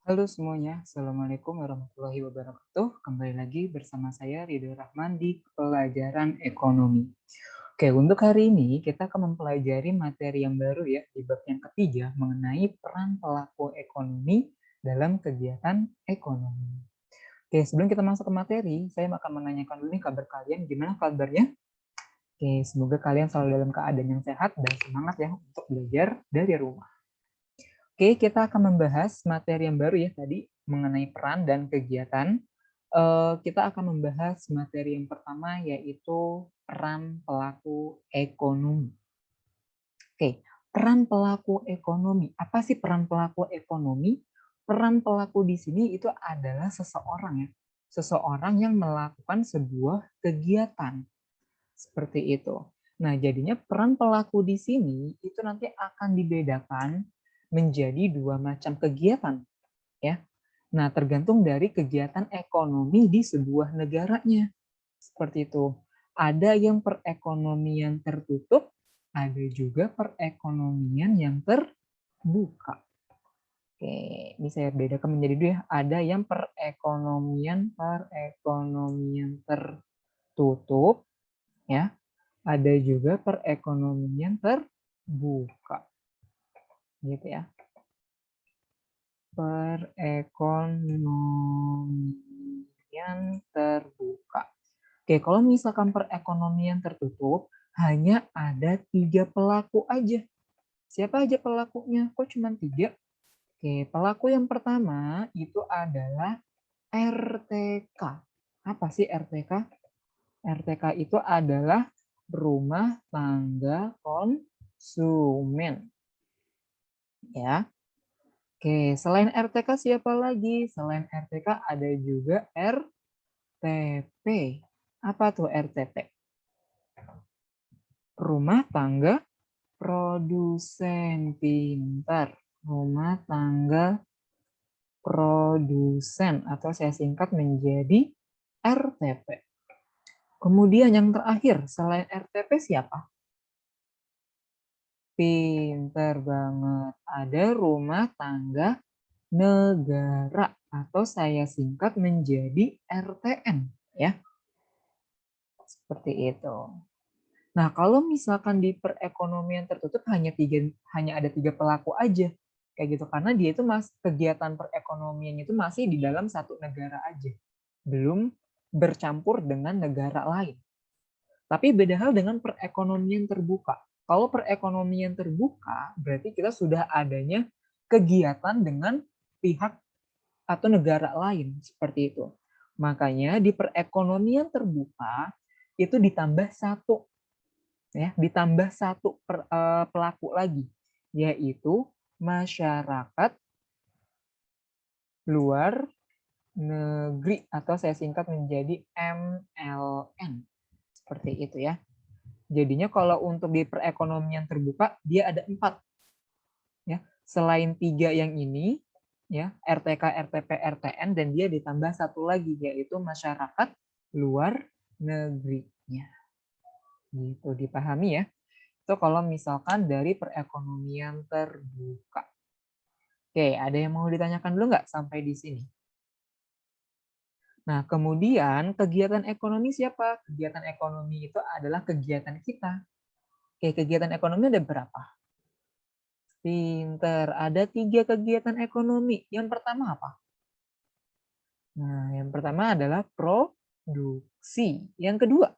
Halo semuanya, Assalamualaikum warahmatullahi wabarakatuh. Kembali lagi bersama saya Ridho Rahman di pelajaran ekonomi. Oke, untuk hari ini kita akan mempelajari materi yang baru ya, di bab yang ketiga mengenai peran pelaku ekonomi dalam kegiatan ekonomi. Oke, sebelum kita masuk ke materi, saya akan menanyakan dulu nih kabar kalian, gimana kabarnya? Oke, semoga kalian selalu dalam keadaan yang sehat dan semangat ya untuk belajar dari rumah. Oke, kita akan membahas materi yang baru ya tadi mengenai peran dan kegiatan. Kita akan membahas materi yang pertama yaitu peran pelaku ekonomi. Oke, peran pelaku ekonomi. Apa sih peran pelaku ekonomi? Peran pelaku di sini itu adalah seseorang ya. Seseorang yang melakukan sebuah kegiatan. Seperti itu. Nah, jadinya peran pelaku di sini itu nanti akan dibedakan menjadi dua macam kegiatan, ya. Nah, tergantung dari kegiatan ekonomi di sebuah negaranya. Seperti itu. Ada yang perekonomian tertutup, ada juga perekonomian yang terbuka. Oke, ini saya bedakan menjadi dua ya. Ada yang perekonomian tertutup, ya. Ada juga perekonomian terbuka. Gitu ya. Perekonomian terbuka. Oke, kalau misalkan perekonomian tertutup, hanya ada 3 pelaku aja. Siapa aja pelakunya? Kok cuma 3? Oke, pelaku yang pertama itu adalah RTK. Apa sih RTK? RTK itu adalah rumah tangga konsumen. Ya. Oke, selain RTK siapa lagi? Selain RTK ada juga RTP. Apa tuh RTP? Rumah tangga produsen pintar. Rumah tangga produsen atau saya singkat menjadi RTP. Kemudian yang terakhir, selain RTP siapa? Pintar banget. Ada rumah tangga negara atau saya singkat menjadi RTN ya. Seperti itu. Nah, kalau misalkan di perekonomian tertutup hanya ada 3 pelaku aja. Kayak gitu karena dia itu kegiatan perekonomiannya itu masih di dalam satu negara aja. Belum bercampur dengan negara lain. Tapi beda hal dengan perekonomian terbuka. Kalau perekonomian terbuka, berarti kita sudah adanya kegiatan dengan pihak atau negara lain, seperti itu. Makanya di perekonomian terbuka, itu ditambah satu, ya, ditambah satu pelaku lagi, yaitu masyarakat luar negeri, atau saya singkat menjadi MLN. Seperti itu ya. Jadinya kalau untuk di perekonomian terbuka dia ada 4 ya. Selain 3 yang ini ya, RTK, RTP, RTN dan dia ditambah satu lagi yaitu masyarakat luar negerinya. Gitu dipahami ya. Itu kalau misalkan dari perekonomian terbuka. Oke, ada yang mau ditanyakan dulu nggak sampai di sini? Nah, kemudian kegiatan ekonomi siapa? Kegiatan ekonomi itu adalah kegiatan kita. Oke, kegiatan ekonomi ada berapa? Pinter. Ada 3 kegiatan ekonomi. Yang pertama apa? Nah, yang pertama adalah produksi. Yang kedua,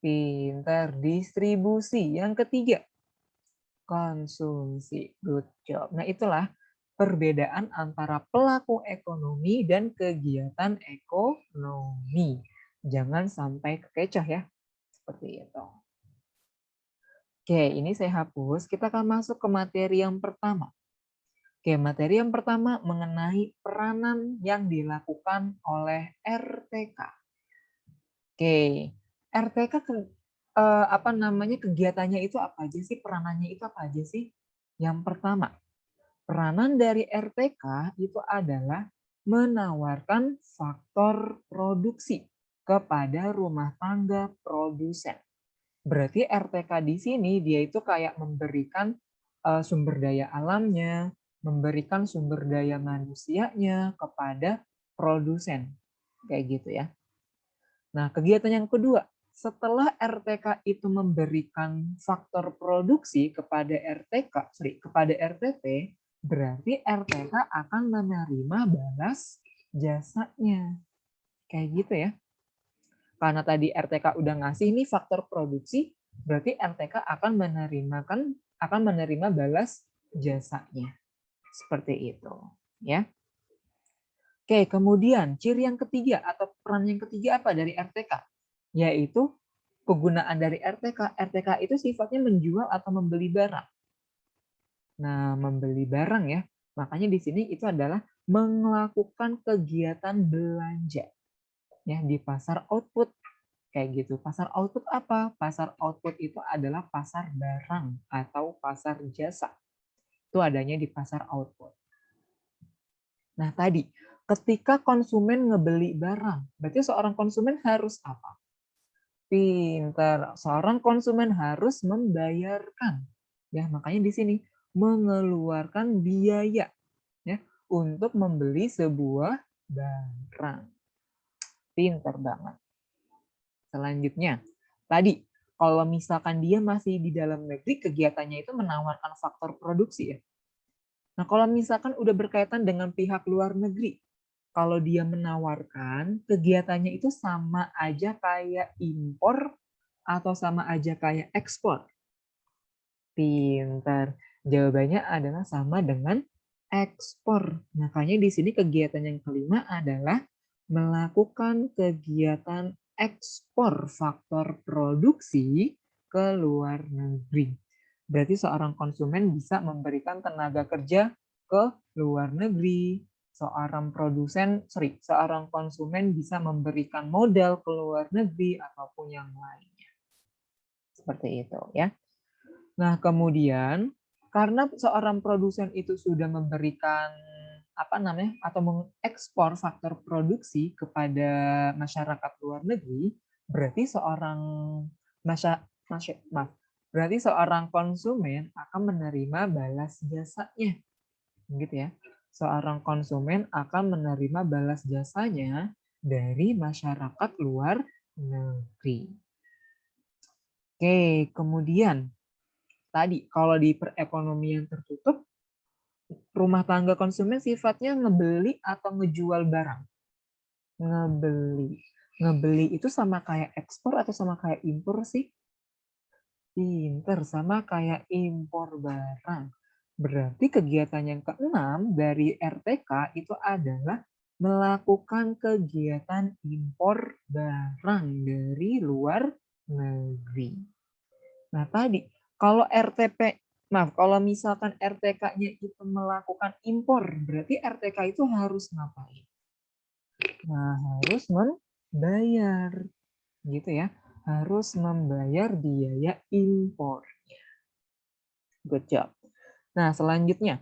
pinter. Distribusi. Yang ketiga, konsumsi. Good job. Nah, itulah perbedaan antara pelaku ekonomi dan kegiatan ekonomi. Jangan sampai kekecoh ya. Seperti itu. Oke, ini saya hapus. Kita akan masuk ke materi yang pertama. Oke, materi yang pertama mengenai peranan yang dilakukan oleh RTK. Oke, RTK apa namanya kegiatannya itu apa aja sih? Peranannya itu apa aja sih? Yang pertama, peranan dari RTK itu adalah menawarkan faktor produksi kepada rumah tangga produsen. Berarti RTK di sini dia itu kayak memberikan sumber daya alamnya, memberikan sumber daya manusianya kepada produsen. Kayak gitu ya. Nah, kegiatan yang kedua, setelah RTK itu memberikan faktor produksi kepada kepada RTP, berarti RTK akan menerima balas jasanya. Kayak gitu ya. Karena tadi RTK udah ngasih ini faktor produksi, berarti RTK akan menerima balas jasanya. Seperti itu, ya. Oke, kemudian ciri yang ketiga atau peran yang ketiga apa dari RTK? Yaitu kegunaan dari RTK. RTK itu sifatnya menjual atau membeli barang. Nah, membeli barang ya. Makanya di sini itu adalah melakukan kegiatan belanja ya di pasar output kayak gitu. Pasar output apa? Pasar output itu adalah pasar barang atau pasar jasa. Itu adanya di pasar output. Nah, tadi ketika konsumen ngebeli barang, berarti seorang konsumen harus apa? Pintar. Seorang konsumen harus membayarkan. Ya, makanya di sini mengeluarkan biaya ya untuk membeli sebuah barang. Pintar banget. Selanjutnya, tadi kalau misalkan dia masih di dalam negeri, kegiatannya itu menawarkan faktor produksi ya. Nah, kalau misalkan udah berkaitan dengan pihak luar negeri, kalau dia menawarkan, kegiatannya itu sama aja kayak impor atau sama aja kayak ekspor. Pintar. Jawabannya adalah sama dengan ekspor. Makanya di sini kegiatan yang kelima adalah melakukan kegiatan ekspor faktor produksi ke luar negeri. Berarti seorang konsumen bisa memberikan tenaga kerja ke luar negeri. Seorang konsumen bisa memberikan modal ke luar negeri ataupun yang lainnya. Seperti itu ya. Nah, kemudian karena seorang produsen itu sudah memberikan atau mengekspor faktor produksi kepada masyarakat luar negeri, berarti berarti seorang konsumen akan menerima balas jasanya. Gitu ya. Seorang konsumen akan menerima balas jasanya dari masyarakat luar negeri. Oke, kemudian tadi kalau di perekonomian tertutup, rumah tangga konsumen sifatnya ngebeli atau ngejual barang. Ngebeli. Ngebeli itu sama kayak ekspor atau sama kayak impor sih? Pinter, sama kayak impor barang. Berarti kegiatan yang keenam dari RTK itu adalah melakukan kegiatan impor barang dari luar negeri. Nah, tadi kalau kalau misalkan RTK-nya itu melakukan impor, berarti RTK itu harus ngapain? Nah, harus membayar, gitu ya. Harus membayar biaya impor. Good job. Nah, selanjutnya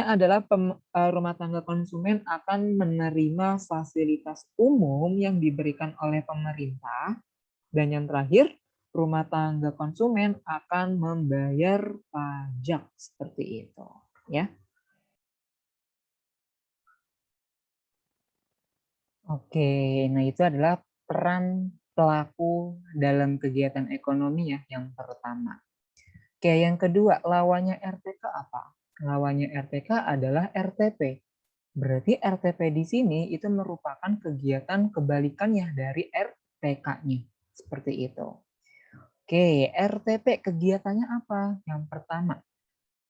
adalah rumah tangga konsumen akan menerima fasilitas umum yang diberikan oleh pemerintah. Dan yang terakhir, rumah tangga konsumen akan membayar pajak seperti itu, ya. Oke, nah itu adalah peran pelaku dalam kegiatan ekonomi ya yang pertama. Oke, yang kedua, lawannya RTK apa? Lawannya RTK adalah RTP. Berarti RTP di sini itu merupakan kegiatan kebalikannya dari RTK-nya. Seperti itu. Oke, RTP kegiatannya apa? Yang pertama,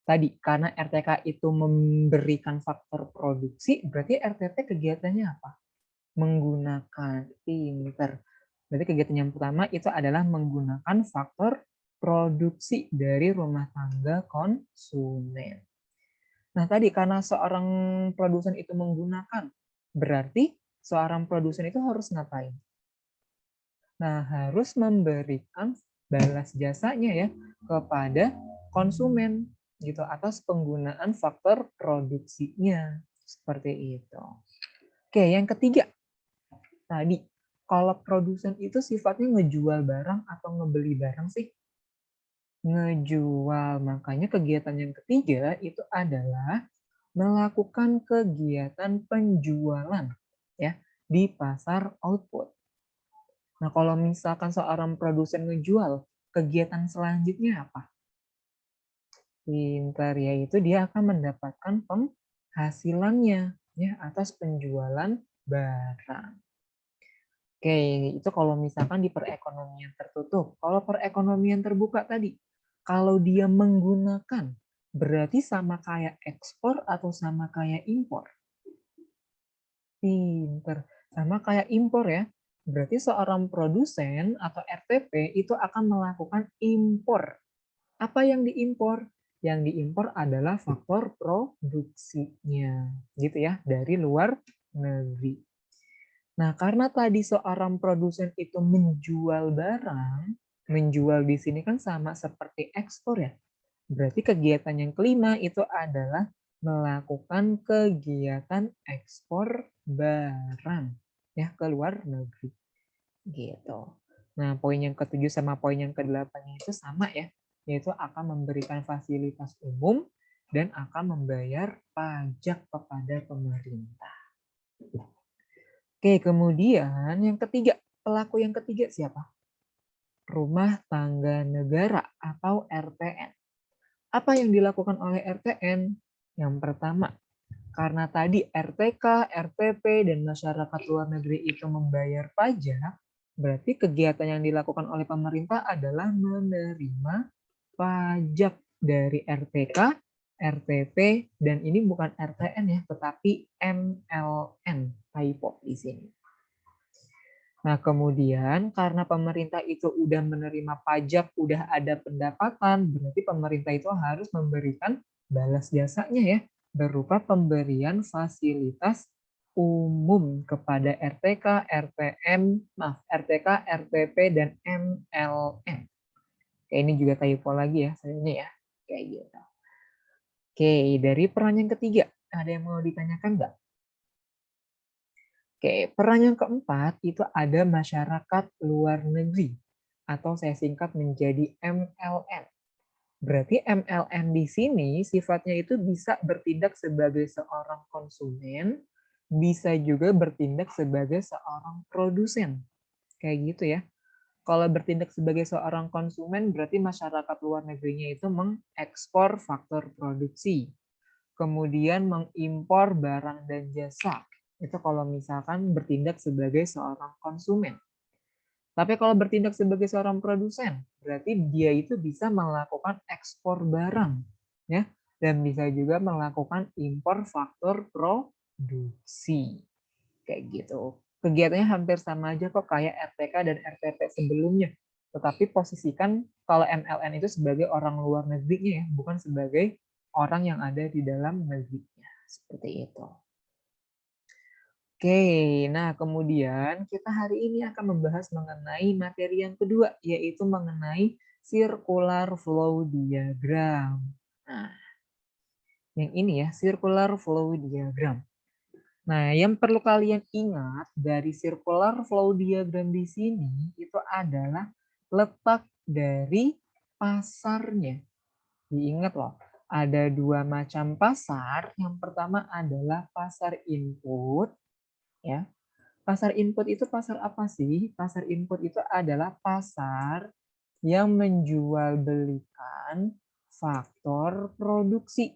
tadi karena RTK itu memberikan faktor produksi, berarti RTP kegiatannya apa? Menggunakan, pinter. Berarti kegiatan yang pertama itu adalah menggunakan faktor produksi dari rumah tangga konsumen. Nah, tadi karena seorang produsen itu menggunakan, berarti seorang produsen itu harus ngapain? Nah, harus memberikan balas jasanya ya kepada konsumen gitu atas penggunaan faktor produksinya. Seperti itu. Oke, yang ketiga. Tadi, kalau produsen itu sifatnya ngejual barang atau ngebeli barang sih? ngejual. Makanya kegiatan yang ketiga itu adalah melakukan kegiatan penjualan ya di pasar output. Nah, kalau misalkan seorang produsen ngejual, kegiatan selanjutnya apa? Pintar, yaitu dia akan mendapatkan penghasilannya ya atas penjualan barang. Oke, itu kalau misalkan di perekonomian tertutup. Kalau perekonomian terbuka tadi, kalau dia menggunakan, berarti sama kayak ekspor atau sama kayak impor? Pinter. Sama kayak impor ya. Berarti seorang produsen atau RTP itu akan melakukan impor. Apa yang diimpor? Yang diimpor adalah faktor produksinya. Gitu ya, dari luar negeri. Nah, karena tadi seorang produsen itu menjual barang, menjual di sini kan sama seperti ekspor ya. Berarti kegiatan yang kelima itu adalah melakukan kegiatan ekspor barang ya ke luar negeri. Gitu. Nah, poin yang ketujuh sama poin yang kedelapannya itu sama ya, yaitu akan memberikan fasilitas umum dan akan membayar pajak kepada pemerintah. Oke, kemudian yang ketiga, pelaku yang ketiga siapa? Rumah tangga negara atau RTN. Apa yang dilakukan oleh RTN? Yang pertama, karena tadi RTK, RTP, dan masyarakat luar negeri itu membayar pajak, berarti kegiatan yang dilakukan oleh pemerintah adalah menerima pajak dari RTK, RTP, dan ini bukan RTN ya, tetapi MLN, typo di sini. Nah, kemudian karena pemerintah itu udah menerima pajak, udah ada pendapatan, berarti pemerintah itu harus memberikan balas jasanya ya, berupa pemberian fasilitas umum kepada RTK, RTK, RTP, dan MLN. Oke, ini juga typo lagi ya, sayangnya ya. Kayak gitu. Oke, dari peran yang ketiga, ada yang mau ditanyakan nggak? Oke, peran yang keempat itu ada masyarakat luar negeri atau saya singkat menjadi MLN. Berarti MLN di sini sifatnya itu bisa bertindak sebagai seorang konsumen, bisa juga bertindak sebagai seorang produsen. Kayak gitu ya. Kalau bertindak sebagai seorang konsumen berarti masyarakat luar negerinya itu mengekspor faktor produksi, kemudian mengimpor barang dan jasa. Itu kalau misalkan bertindak sebagai seorang konsumen. Tapi kalau bertindak sebagai seorang produsen, berarti dia itu bisa melakukan ekspor barang, ya, dan bisa juga melakukan impor faktor produksi, kayak gitu. Kegiatannya hampir sama aja kok kayak RTK dan RTP sebelumnya. Tetapi posisikan kalau MLN itu sebagai orang luar negerinya ya, bukan sebagai orang yang ada di dalam negerinya. Seperti itu. Oke, nah kemudian kita hari ini akan membahas mengenai materi yang kedua, yaitu mengenai circular flow diagram. Nah, yang ini ya, circular flow diagram. Nah, yang perlu kalian ingat dari circular flow diagram di sini itu adalah letak dari pasarnya. Diingat loh, ada dua macam pasar. Yang pertama adalah pasar input, ya. Pasar input itu pasar apa sih? Pasar input itu adalah pasar yang menjual belikan faktor produksi.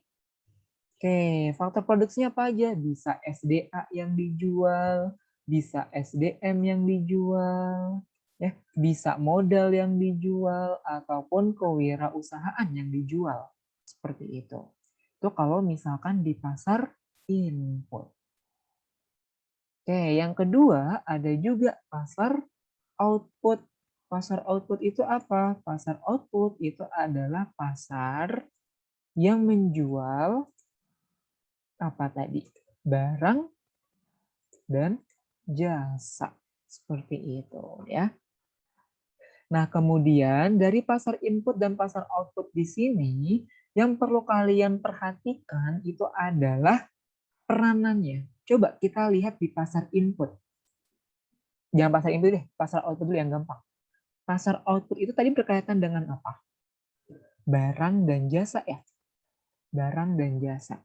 Oke, faktor produksinya apa aja? Bisa SDA yang dijual, bisa SDM yang dijual, ya, bisa modal yang dijual, ataupun kewirausahaan yang dijual. Seperti itu. Itu kalau misalkan di pasar input. Oke, yang kedua ada juga pasar output. Pasar output itu apa? Pasar output itu adalah pasar yang menjual apa tadi? Barang dan jasa. Seperti itu ya. Nah, kemudian dari pasar input dan pasar output di sini yang perlu kalian perhatikan itu adalah peranannya. Coba kita lihat di pasar input. Jangan pasar input deh, pasar output dulu yang gampang. Pasar output itu tadi berkaitan dengan apa? Barang dan jasa ya. Barang dan jasa.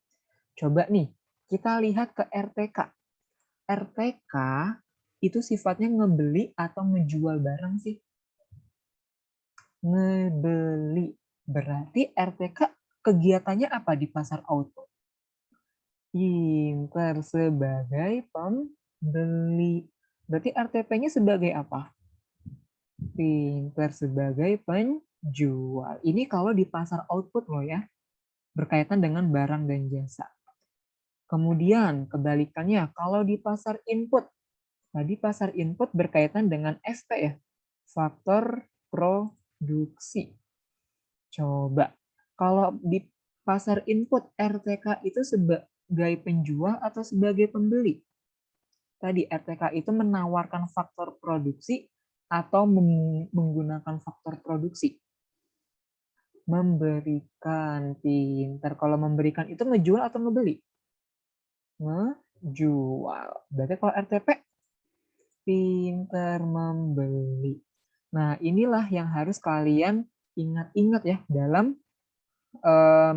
Coba nih, kita lihat ke RTK. RTK itu sifatnya ngebeli atau ngejual barang sih? Ngebeli. Berarti RTK kegiatannya apa di pasar auto? Pinter, sebagai pembeli. Berarti RTP-nya sebagai apa? Pinter, sebagai penjual. Ini kalau di pasar output loh ya, berkaitan dengan barang dan jasa. Kemudian kebalikannya, kalau di pasar input, tadi pasar input berkaitan dengan FP ya, faktor produksi. Coba, kalau di pasar input RTK itu sebagai penjual atau sebagai pembeli? Tadi RTK itu menawarkan faktor produksi atau menggunakan faktor produksi. Memberikan, pinter. Kalau memberikan itu ngejual atau ngebeli? Ngejual. Berarti kalau RTP, pinter, membeli. Nah, inilah yang harus kalian ingat-ingat ya dalam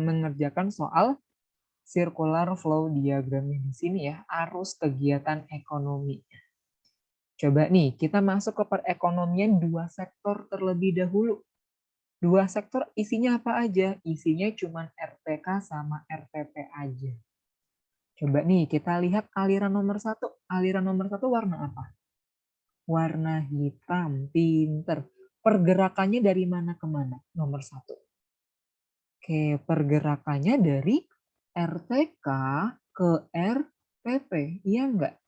mengerjakan soal circular flow diagramnya di sini ya, arus kegiatan ekonomi. Coba nih, kita masuk ke perekonomian dua sektor terlebih dahulu. Dua sektor isinya apa aja? Isinya cuma RTK sama RTP aja. Coba nih, kita lihat aliran nomor satu. Aliran nomor satu warna apa? Warna hitam, pinter. Pergerakannya dari mana ke mana? Nomor satu. Oke, pergerakannya dari RTK ke RTP, iya enggak?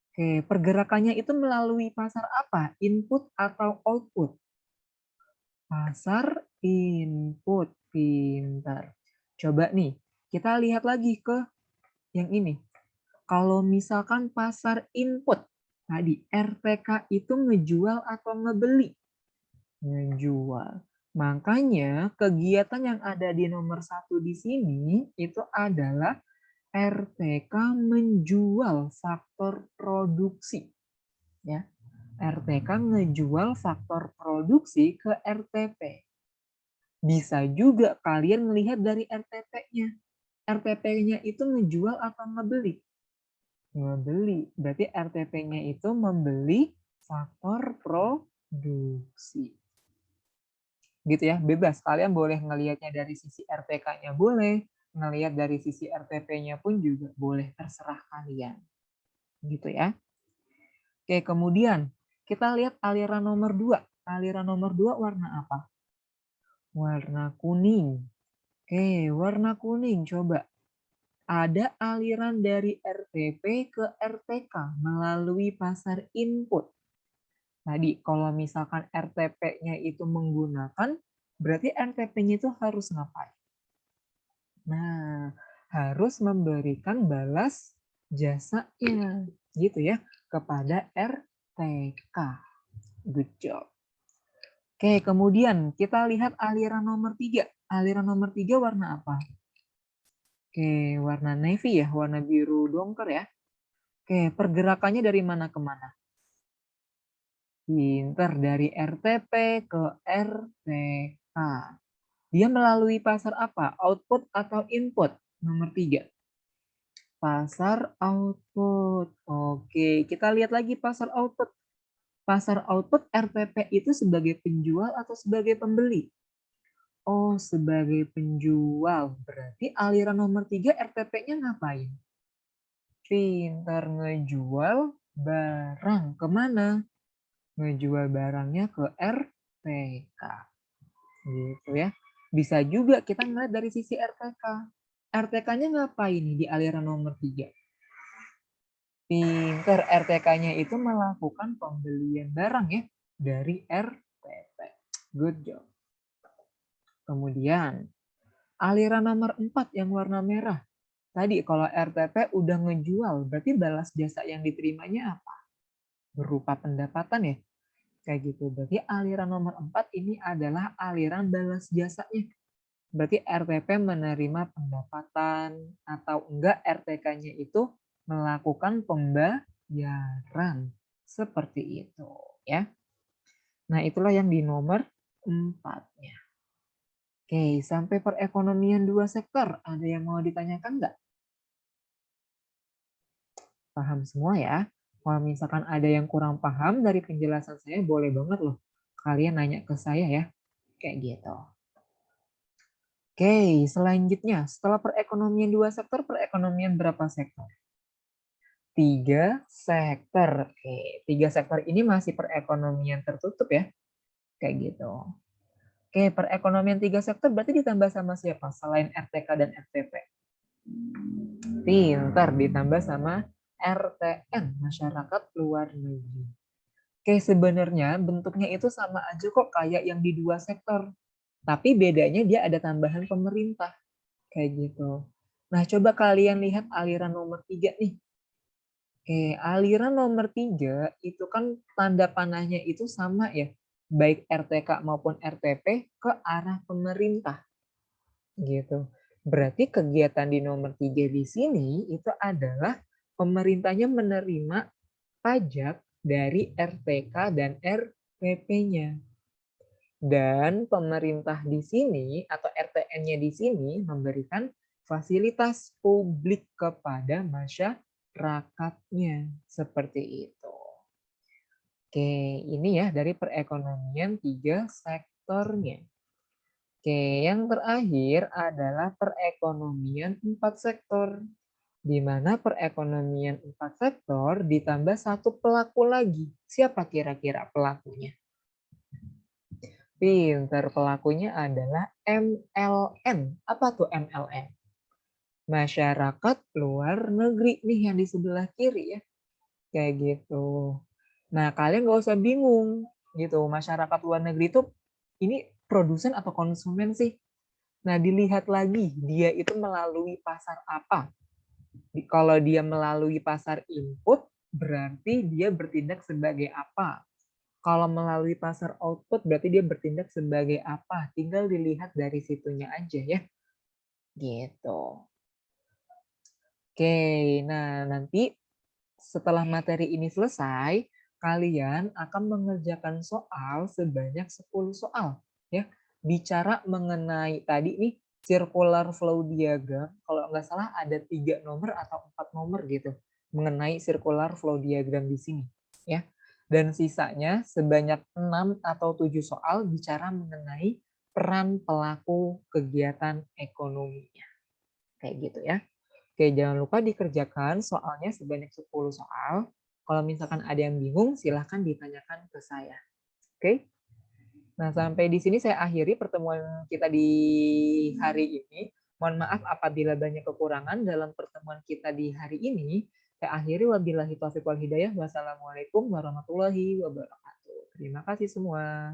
Oke, pergerakannya itu melalui pasar apa? Input atau output? Pasar input, pintar. Coba nih, kita lihat lagi ke yang ini. Kalau misalkan pasar input, tadi RTK itu ngejual atau ngebeli? Ngejual. Makanya kegiatan yang ada di nomor satu di sini itu adalah RTK menjual faktor produksi. Ya, RTK ngejual faktor produksi ke RTP. Bisa juga kalian melihat dari RTP-nya. RTP-nya itu ngejual atau ngebeli? Ngebeli. Berarti RTP-nya itu membeli faktor produksi. Gitu ya, bebas. Kalian boleh ngelihatnya dari sisi RTK-nya boleh, ngelihat dari sisi RTP-nya pun juga boleh, terserah kalian. Gitu ya. Oke, kemudian kita lihat aliran nomor 2. Aliran nomor 2 warna apa? Warna kuning. Oke, warna kuning. Coba. Ada aliran dari RTP ke RTK melalui pasar input. Tadi kalau misalkan RTP-nya itu menggunakan, berarti RTP-nya itu harus ngapain? Nah, harus memberikan balas jasanya, gitu ya, kepada RTK. Good job. Oke, kemudian kita lihat aliran nomor 3. Aliran nomor 3 warna apa? Oke, warna navy ya, warna biru dongker ya. Oke, pergerakannya dari mana ke mana? Pinter, dari RTP ke RTK. Dia melalui pasar apa? Output atau input? Nomor 3. Pasar output. Oke, kita lihat lagi pasar output. Pasar output RTP itu sebagai penjual atau sebagai pembeli? Oh, sebagai penjual. Berarti aliran nomor 3 RTP-nya ngapain? Pintar, ngejual barang. Kemana? Ngejual barangnya ke RTK. Gitu ya. Bisa juga kita ngeliat dari sisi RTK. RTK-nya ngapain nih di aliran nomor 3? Pintar, RTK-nya itu melakukan pembelian barang ya dari RTP. Good job. Kemudian aliran nomor 4 yang warna merah. Tadi kalau RTP udah ngejual, berarti balas jasa yang diterimanya apa? Berupa pendapatan ya? Kayak gitu. Berarti aliran nomor 4 ini adalah aliran balas jasanya. Berarti RTP menerima pendapatan atau enggak RTK-nya itu melakukan pembayaran. Seperti itu ya. Nah, itulah yang di nomor 4-nya. Oke, sampai perekonomian dua sektor, ada yang mau ditanyakan nggak? Paham semua ya? Kalau misalkan ada yang kurang paham dari penjelasan saya, boleh banget loh. Kalian nanya ke saya ya. Kayak gitu. Oke, selanjutnya setelah perekonomian dua sektor, perekonomian berapa sektor? Tiga sektor. Oke, tiga sektor ini masih perekonomian tertutup ya. Kayak gitu. Oke, perekonomian tiga sektor berarti ditambah sama siapa? Selain RTK dan RTP. Pintar, ditambah sama RTN, masyarakat luar negeri. Oke, sebenarnya bentuknya itu sama aja kok kayak yang di dua sektor. Tapi bedanya dia ada tambahan pemerintah. Kayak gitu. Nah, coba kalian lihat aliran nomor 3 nih. Oke, aliran nomor 3 itu kan tanda panahnya itu sama ya. Baik RTK maupun RTP ke arah pemerintah. Gitu. Berarti kegiatan di nomor 3 di sini itu adalah pemerintahnya menerima pajak dari RTK dan RPP-nya. Dan pemerintah di sini atau RTN-nya di sini memberikan fasilitas publik kepada masyarakatnya. Seperti itu. Oke, ini ya dari perekonomian tiga sektornya. Oke, yang terakhir adalah perekonomian empat sektor. Di mana perekonomian empat sektor ditambah satu pelaku lagi. Siapa kira-kira pelakunya? Pinter, pelakunya adalah MLN. Apa tuh MLN? Masyarakat luar negeri nih yang di sebelah kiri ya. Kayak gitu. Nah, kalian nggak usah bingung gitu. Masyarakat luar negeri itu ini produsen atau konsumen sih? Nah, dilihat lagi dia itu melalui pasar apa. Kalau dia melalui pasar input, berarti dia bertindak sebagai apa? Kalau melalui pasar output, berarti dia bertindak sebagai apa? Tinggal dilihat dari situnya aja ya. Gitu. Oke, nah nanti setelah materi ini selesai, kalian akan mengerjakan soal sebanyak 10 soal. Ya, bicara mengenai tadi nih, circular flow diagram, kalau nggak salah ada 3 nomor atau 4 nomor gitu, mengenai circular flow diagram di sini. Ya, dan sisanya sebanyak 6 atau 7 soal bicara mengenai peran pelaku kegiatan ekonominya. Kayak gitu ya. Oke, jangan lupa dikerjakan soalnya sebanyak 10 soal. Kalau misalkan ada yang bingung, silahkan ditanyakan ke saya. Oke? Nah, sampai di sini saya akhiri pertemuan kita di hari ini. Mohon maaf apabila banyak kekurangan dalam pertemuan kita di hari ini. Saya akhiri wabillahi taufiq wal hidayah. Wassalamualaikum warahmatullahi wabarakatuh. Terima kasih semua.